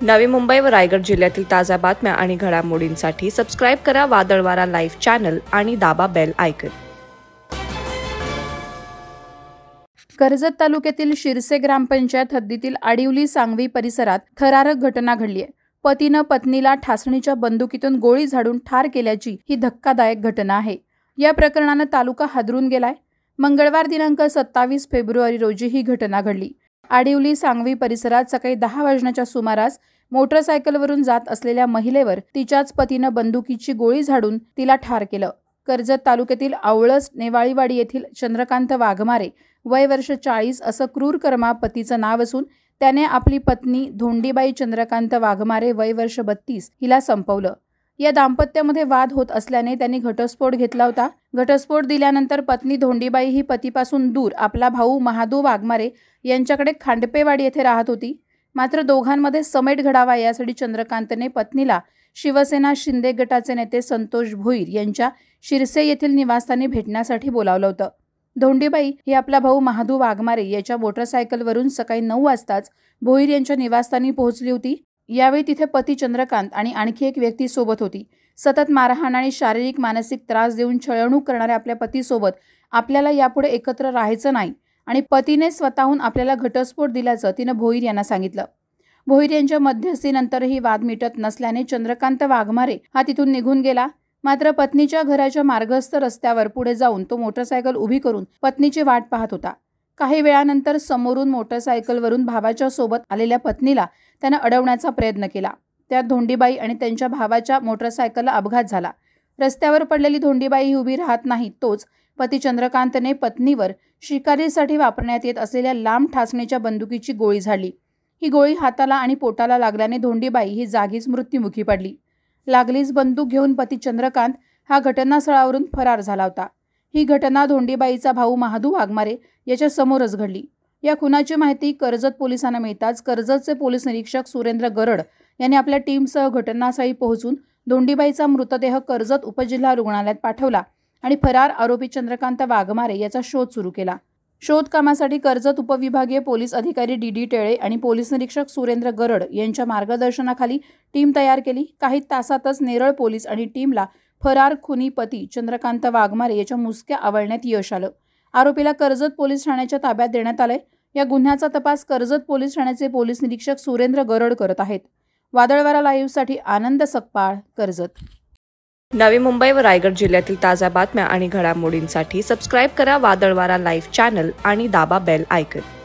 नवी मुंबई व रायगड जिल्ह्यातील ताज्या बातम्या आणि घडामोडींसाठी सबस्क्राईब करा वादळवारा लाईव्ह चॅनल आणि दाबा बेल आयकॉन। कर्जत तालुक्यातील शिरसे ग्रामपंचायत हद्दीतील आडिवली सांगवी परिसरात थरारक घटना घडली आहे। पतीनं पत्नीला ठासणीच्या बंदुकीतून गोळी झाडून ठार केल्याची ही धक्कादायक घटना आहे। या प्रकरणाने तालुका हादरून गेलाय। मंगळवार दिनांक 27 फेब्रुवारी रोजी ही घटना घडली। आडिवली सांगवी परिसरात सकाळी 10 वाजण्याच्या सुमारास मोटरसायकलवरून जात असलेल्या महिलेवर तिच्याच पतीनं बंदुकीची गोळी झाडून तिला ठार केलं। कर्जत तालुक्यातील आवळस नेवाळीवाडी येथील चंद्रकांत वाघमारे वय वर्ष 40 असं क्रूर कर्मा पतीचं नाव असून त्याने आपली पत्नी धोंडीबाई चंद्रकांत वाघमारे वय वर्ष 32 हिला संपवलं। या दाम्पत्यामध्ये वाद होत असल्याने त्यांनी घटस्फोट घेतला होता। घटस्फोट दिल्यानंतर पत्नी धोंडीबाई ही पतीपासून दूर आपला भाऊ महादू वाघमारे यांच्याकडे खांडपेवाडी येथे राहत होती। मात्र दोघांमध्ये समेट घडावा यासाठी चंद्रकांतने पत्नीला शिवसेना शिंदे गटाचे नेते संतोष भोईर यांच्या शिरसे येथील निवासस्थानी भेटण्यासाठी बोलावलं होतं। धोंडीबाई ही आपला भाऊ महादू वाघमारे याच्या मोटरसायकलवरून सकाळी 9 वाजताच भोईर यांच्या निवासस्थानी पोहोचली होती। यावेळी तिथे पती चंद्रकांत आणि आणखी एक व्यक्ती सोबत होती। सतत मारहाण आणि शारीरिक मानसिक त्रास देऊन छळवणूक करणाऱ्या आपल्या पतीसोबत आपल्याला यापुढे एकत्र राहायचं नाही आणि पतीने स्वतःहून आपल्याला घटस्फोट दिल्याचं तिनं भोईर यांना सांगितलं। भोईर यांच्या मध्यस्थीनंतरही वाद मिटत नसल्याने चंद्रकांत वाघमारे हा तिथून निघून गेला। मात्र पत्नीच्या घराच्या मार्गस्थ रस्त्यावर पुढे जाऊन तो मोटरसायकल उभी करून पत्नीची वाट पाहत होता। काही वेळानंतर समोरून मोटरसायकलवरून भावाच्या सोबत आलेल्या पत्नीला त्यानं अडवण्याचा प्रयत्न केला। त्यात धोंडीबाई आणि त्यांच्या भावाच्या मोटरसायकलला अपघात झाला। रस्त्यावर पडलेली धोंडीबाई ही उभी राहत नाही तोच पती चंद्रकांतने पत्नीवर शिकारीसाठी वापरण्यात येत असलेल्या लांब ठासणीच्या बंदुकीची गोळी झाडली। ही गोळी हाताला आणि पोटाला लागल्याने धोंडीबाई ही जागीच मृत्युमुखी पडली। लागलीच बंदूक घेऊन पती चंद्रकांत हा घटनास्थळावरून फरार झाला होता। ही घटना धोंडीबाईचा भाऊ महादू वाघमारे याच्या समोरच घडली। या खुनाची माहिती कर्जत पोलिसांना मिळताच कर्जतचे पोलीस निरीक्षक सुरेंद्र गरड यांनी आपल्या टीमसह घटनास्थळी पोहोचून धोंडीबाईचा मृतदेह कर्जत उपजिल्हा रुग्णालयात पाठवला आणि फरार आरोपी चंद्रकांत वाघमारे याचा शोध सुरू केला। शोध कामासाठी कर्जत उपविभागीय पोलीस अधिकारी डी टेळे आणि पोलीस निरीक्षक सुरेंद्र गरड यांच्या मार्गदर्शनाखाली टीम तयार केली। काही तासातच नेरळ पोलीस आणि टीमला फरार खुनी पती चंद्रकांत वाघमारे याच्या मुसक्या आवळण्यात यश आलं। आरोपीला कर्जत पोलीस ठाण्याच्या ताब्यात देण्यात आले। या गुन्ह्याचा तपास कर्जत पोलीस ठाण्याचे पोलीस निरीक्षक सुरेंद्र गरड करत आहेत। वादळवारा लाईव्हसाठी आनंद सकपाळ, कर्जत। नवी मुंबई व रायगड जिल्ह्यातील ताज्या बातम्या आणि घडामोडींसाठी सबस्क्राईब करा वादळवारा लाईव्ह चॅनल आणि दाबा बेल आयकॉन।